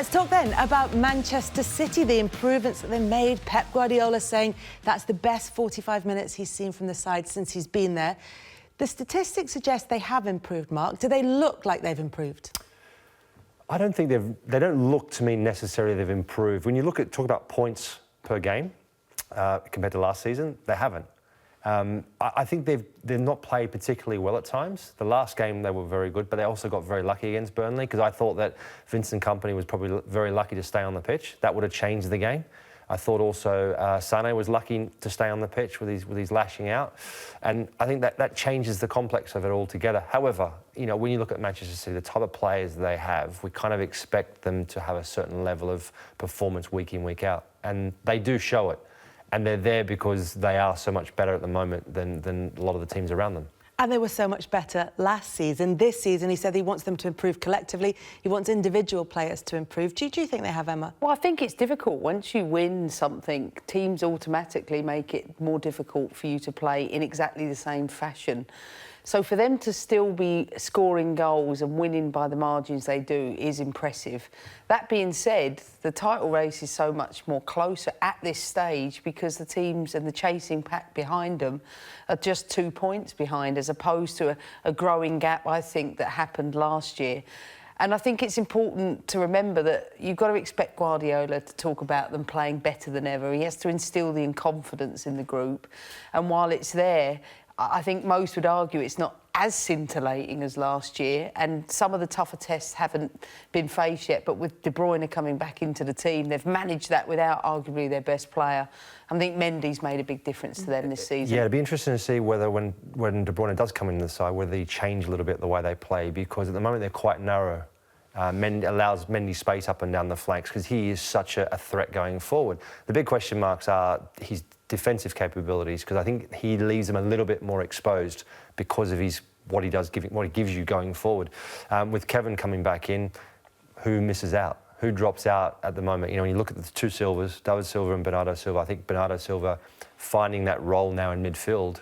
Let's talk then about Manchester City, the improvements that they made. Pep Guardiola saying that's the best 45 minutes he's seen from the side since he's been there. The statistics suggest they have improved, Mark. Do they look like they've improved? I don't think they don't look to me necessarily they've improved. When you talk about points per game compared to last season, they haven't. I think they've not played particularly well at times. The last game they were very good, but they also got very lucky against Burnley because I thought that Vincent Kompany was probably very lucky to stay on the pitch. That would have changed the game. I thought also Sané was lucky to stay on the pitch with his lashing out, and I think that changes the complex of it altogether. However, you know, when you look at Manchester City, the type of players they have, we kind of expect them to have a certain level of performance week in, week out, and they do show it. And they're there because they are so much better at the moment than a lot of the teams around them. And they were so much better last season. This season, he said he wants them to improve collectively. He wants individual players to improve. Do you think they have, Emma? Well, I think it's difficult. Once you win something, teams automatically make it more difficult for you to play in exactly the same fashion. So for them to still be scoring goals and winning by the margins they do is impressive. That being said, the title race is so much more closer at this stage because the teams and the chasing pack behind them are just 2 points behind, as opposed to a growing gap, I think, that happened last year. And I think it's important to remember that you've got to expect Guardiola to talk about them playing better than ever. He has to instill the confidence in the group. And while it's there, I think most would argue it's not as scintillating as last year, and some of the tougher tests haven't been faced yet. But with De Bruyne coming back into the team, they've managed that without arguably their best player. I think Mendy's made a big difference to them this season. Yeah, it'd be interesting to see whether when De Bruyne does come into the side, whether he change a little bit the way they play, because at the moment they're quite narrow. Allows Mendy space up and down the flanks because he is such a threat going forward. The big question marks are his defensive capabilities, because I think he leaves them a little bit more exposed because of what he gives you going forward. With Kevin coming back in, who misses out? Who drops out at the moment? You know, when you look at the two Silvas, David Silva and Bernardo Silva, I think Bernardo Silva finding that role now in midfield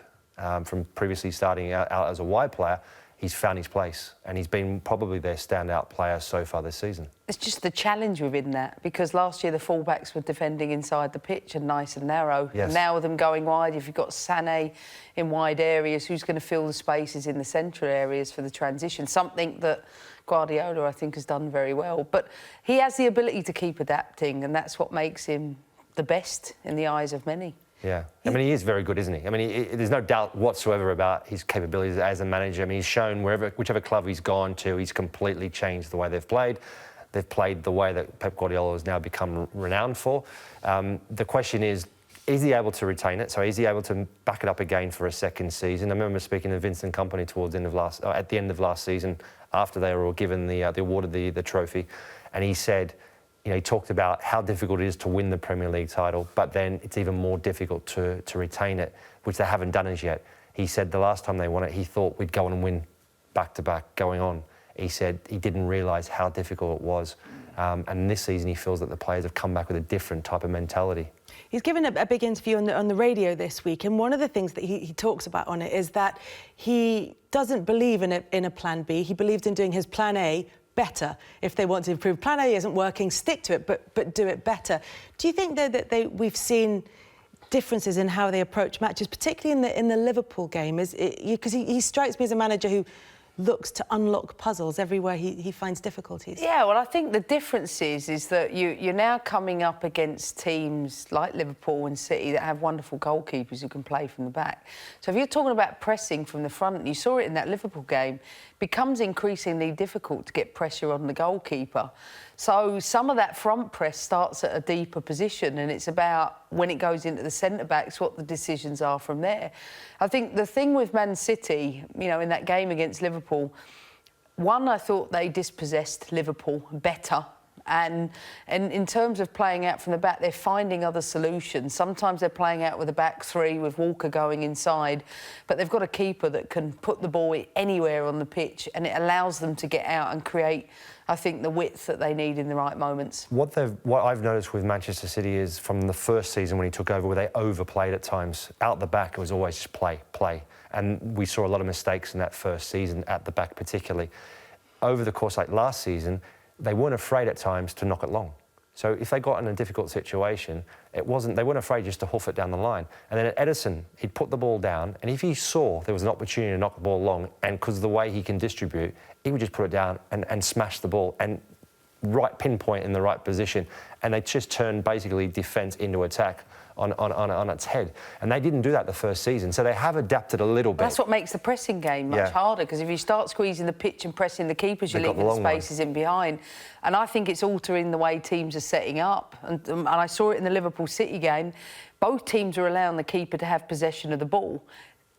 from previously starting out as a wide player, he's found his place, and he's been probably their standout player so far this season. It's just the challenge within that, because last year the fullbacks were defending inside the pitch and nice and narrow. Yes. Now with them going wide, if you've got Sané in wide areas, who's going to fill the spaces in the central areas for the transition? Something that Guardiola, I think, has done very well. But he has the ability to keep adapting, and that's what makes him the best in the eyes of many. Yeah, I mean, he is very good, isn't he? I mean, there's no doubt whatsoever about his capabilities as a manager. I mean, he's shown whichever club he's gone to, he's completely changed the way they've played. They've played the way that Pep Guardiola has now become renowned for. The question is he able to retain it? So is he able to back it up again for a second season? I remember speaking to Vincent Kompany towards the end of at the end of last season, after they were all given the awarded the trophy, and he said, you know, he talked about how difficult it is to win the Premier League title, but then it's even more difficult to retain it, which they haven't done as yet. He said the last time they won it, he thought we'd go on and win back-to-back going on. He said he didn't realise how difficult it was. And this season he feels that the players have come back with a different type of mentality. He's given a big interview on the radio this week, and one of the things that he talks about on it is that he doesn't believe in a plan B. He believes in doing his plan A better. If they want to improve, plan A isn't working, stick to it, but do it better. Do you think that we've seen differences in how they approach matches, particularly in the Liverpool game? Because he strikes me as a manager who looks to unlock puzzles everywhere he finds difficulties. Yeah, well, I think the difference is that you're now coming up against teams like Liverpool and City that have wonderful goalkeepers who can play from the back. So if you're talking about pressing from the front, and you saw it in that Liverpool game, it becomes increasingly difficult to get pressure on the goalkeeper. So some of that front press starts at a deeper position, and it's about, when it goes into the centre-backs, what the decisions are from there. I think the thing with Man City, you know, in that game against Liverpool, one, I thought they dispossessed Liverpool better. And in terms of playing out from the back, they're finding other solutions. Sometimes they're playing out with a back three with Walker going inside, but they've got a keeper that can put the ball anywhere on the pitch, and it allows them to get out and create, I think, the width that they need in the right moments. What I've noticed with Manchester City is from the first season when he took over, where they overplayed at times. Out the back, it was always just play. And we saw a lot of mistakes in that first season, at the back particularly. Over the course, like last season, they weren't afraid at times to knock it long. So if they got in a difficult situation, they weren't afraid just to hoof it down the line. And then at Edison, he'd put the ball down, and if he saw there was an opportunity to knock the ball long, and because of the way he can distribute, he would just put it down and smash the ball and right pinpoint in the right position. And they just turned basically defence into attack on its head. And they didn't do that the first season, so they have adapted a little bit. That's what makes the pressing game much harder, because if you start squeezing the pitch and pressing the keepers, you're leaving the spaces in behind. And I think it's altering the way teams are setting up. And I saw it in the Liverpool City game. Both teams were allowing the keeper to have possession of the ball.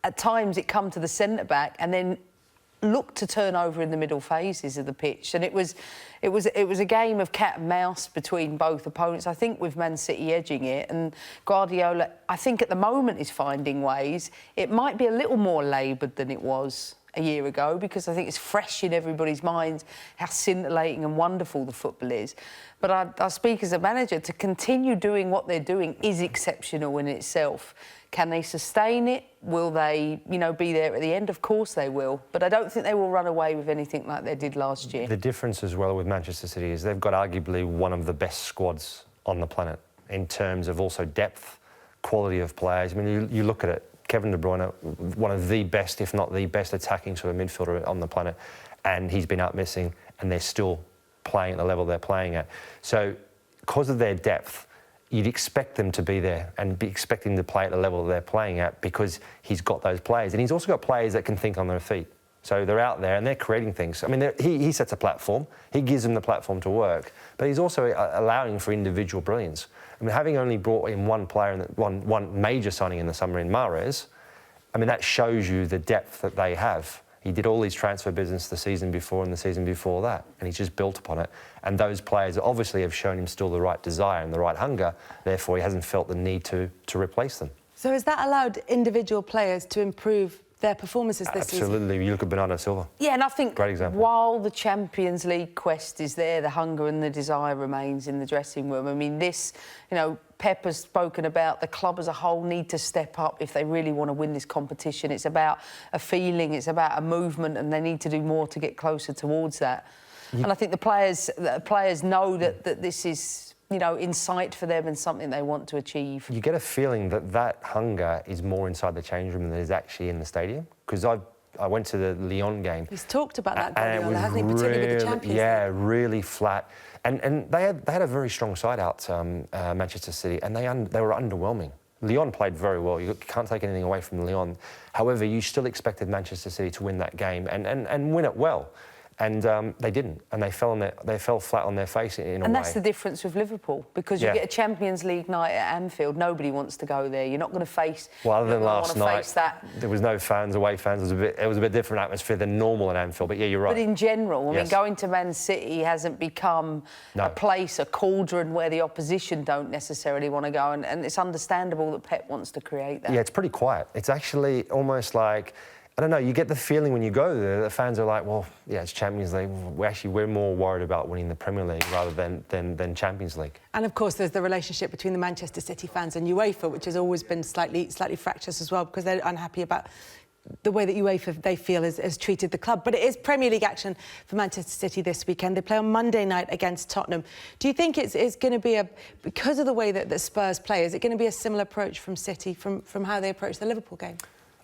At times it come to the centre-back and then looked to turn over in the middle phases of the pitch, and it was a game of cat and mouse between both opponents. I think with Man City edging it, and Guardiola, I think at the moment is finding ways. It might be a little more laboured than it was a year ago, because I think it's fresh in everybody's minds how scintillating and wonderful the football is. But I speak as a manager, to continue doing what they're doing is exceptional in itself. Can they sustain it? Will they, be there at the end? Of course they will. But I don't think they will run away with anything like they did last year. The difference as well with Manchester City is they've got arguably one of the best squads on the planet in terms of also depth, quality of players. I mean, you look at it, Kevin De Bruyne, one of the best, if not the best attacking sort of midfielder on the planet, and he's been out missing, and they're still playing at the level they're playing at. So because of their depth, you'd expect them to be there and be expecting to play at the level that they're playing at, because he's got those players. And he's also got players that can think on their feet. So they're out there and they're creating things. I mean, he sets a platform. He gives them the platform to work. But he's also allowing for individual brilliance. I mean, having only brought in one player, one major signing in the summer in Mahrez, I mean, that shows you the depth that they have. He did all his transfer business the season before and the season before that, and he's just built upon it. And those players obviously have shown him still the right desire and the right hunger, therefore he hasn't felt the need to replace them. So has that allowed individual players to improve their performances this season? Absolutely. You look at Bernardo Silva. Yeah, and I think great example. While the Champions League quest is there, the hunger and the desire remains in the dressing room. I mean, Pep has spoken about the club as a whole need to step up if they really want to win this competition. It's about a feeling, it's about a movement, and they need to do more to get closer towards that. And I think the players know that this is, in sight for them and something they want to achieve. You get a feeling that hunger is more inside the change room than it is actually in the stadium. Because I went to the Lyon game. He's talked about that, Guardiola, hasn't he? Particularly with the Champions League. Yeah, really flat. And they had a very strong side out, Manchester City, and they were underwhelming. Lyon played very well. You can't take anything away from Lyon. However, you still expected Manchester City to win that game and win it well. And they didn't, and they fell flat on their face in a way. And that's the difference with Liverpool, because you get a Champions League night at Anfield, nobody wants to go there. You're not going to face. Well, other than last night, there was no fans, away fans. It was a bit different atmosphere than normal at Anfield. But yeah, you're right. But in general, I mean, going to Man City hasn't become a place, a cauldron where the opposition don't necessarily want to go, and it's understandable that Pep wants to create that. Yeah, it's pretty quiet. It's actually almost like, I don't know, you get the feeling when you go there, the fans are like, well, yeah, it's Champions League. We're more worried about winning the Premier League rather than Champions League. And of course, there's the relationship between the Manchester City fans and UEFA, which has always been slightly fractious as well, because they're unhappy about the way that UEFA, they feel, has treated the club. But it is Premier League action for Manchester City this weekend. They play on Monday night against Tottenham. Do you think it's going to be because of the way that Spurs play, is it going to be a similar approach from City from how they approach the Liverpool game?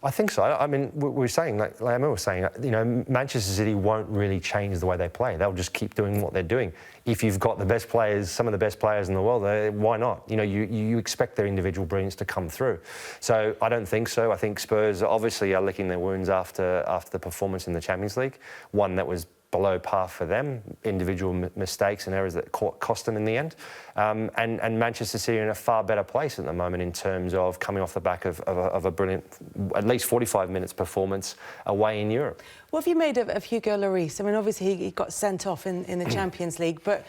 I think so. I mean, we're saying, like Emma was saying, Manchester City won't really change the way they play. They'll just keep doing what they're doing. If you've got the best players, some of the best players in the world, why not? You expect their individual brilliance to come through. So I don't think so. I think Spurs obviously are licking their wounds after the performance in the Champions League, one that was below par for them, individual mistakes and errors that cost them in the end. And Manchester City are in a far better place at the moment in terms of coming off the back of a brilliant, at least 45 minutes performance away in Europe. What have you made of Hugo Lloris? I mean, obviously he got sent off in the Champions League, but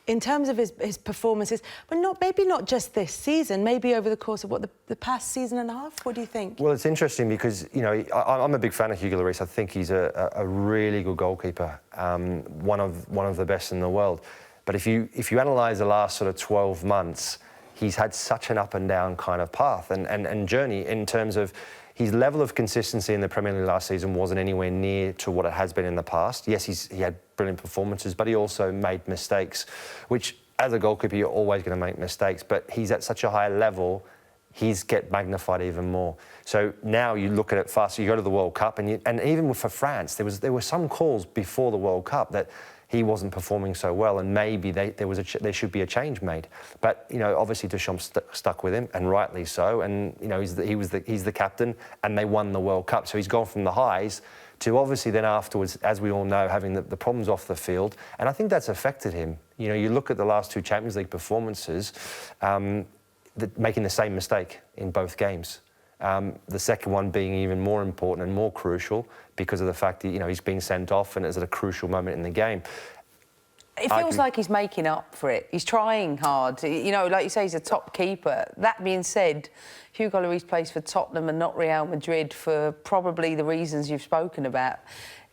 in terms of his performances, but maybe not just this season, maybe over the course of the past season and a half? What do you think? Well, it's interesting because I'm a big fan of Hugo Lloris. I think he's a really good goalkeeper, one of the best in the world. But if you analyse the last sort of 12 months, he's had such an up and down kind of path and journey in terms of his level of consistency in the Premier League last season wasn't anywhere near to what it has been in the past. Yes, he had brilliant performances, but he also made mistakes, which as a goalkeeper, you're always going to make mistakes, but he's at such a high level, he's get magnified even more. So now you look at it faster, you go to the World Cup, and even for France, there were some calls before the World Cup that he wasn't performing so well, and maybe there should be a change made. But obviously Deschamps stuck with him, and rightly so. And he's the captain, and they won the World Cup. So he's gone from the highs to obviously then afterwards, as we all know, having the problems off the field, and I think that's affected him. You look at the last two Champions League performances, making the same mistake in both games. The second one being even more important and more crucial because of the fact that he's been sent off and it's at a crucial moment in the game. It feels like he's making up for it. He's trying hard. Like you say, he's a top keeper. That being said, Hugo Lloris plays for Tottenham and not Real Madrid for probably the reasons you've spoken about.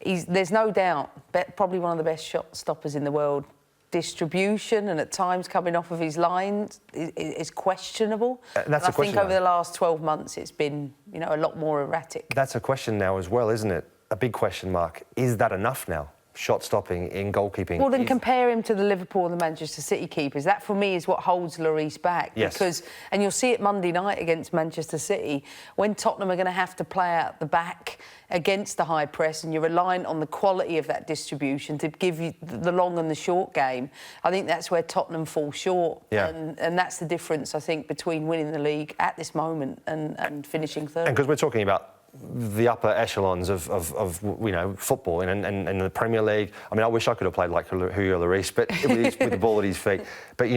There's no doubt, probably one of the best shot stoppers in the world. Distribution and at times coming off of his line is questionable. That's a question. I think over the last 12 months it's been, a lot more erratic. That's a question now as well, isn't it? A big question mark. Is that enough now? Shot stopping in goalkeeping. Well, then compare him to the Liverpool and the Manchester City keepers. That, for me, is what holds Lloris back. Yes. And you'll see it Monday night against Manchester City, when Tottenham are going to have to play out the back against the high press, and you're reliant on the quality of that distribution to give you the long and the short game. I think that's where Tottenham fall short. Yeah. And that's the difference, I think, between winning the league at this moment and finishing third. And because we're talking about the upper echelons of football and the Premier League. I mean, I wish I could have played like Hugo Lloris, but with the ball at his feet. But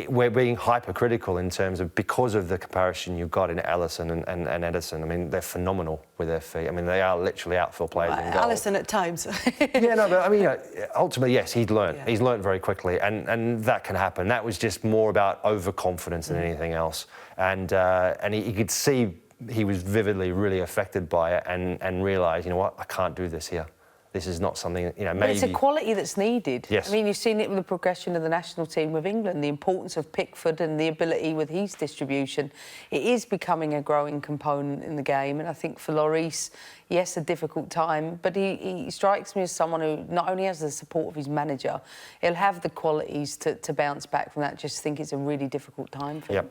we're being hypercritical in terms of because of the comparison you've got in Alisson and Ederson. I mean, they're phenomenal with their feet. I mean, they are literally outfield players in goal. Alisson at times. Yeah, no, but I mean, ultimately, yes, he'd learned. Yeah. He's learned very quickly, and that can happen. That was just more about overconfidence than anything else, and he could see. He was vividly really affected by it and realised, what, I can't do this here. This is not something, maybe... But it's a quality that's needed. Yes. I mean, you've seen it with the progression of the national team with England, the importance of Pickford and the ability with his distribution. It is becoming a growing component in the game, and I think for Lloris, yes, a difficult time, but he strikes me as someone who not only has the support of his manager, he'll have the qualities to bounce back from that. Just think it's a really difficult time for him.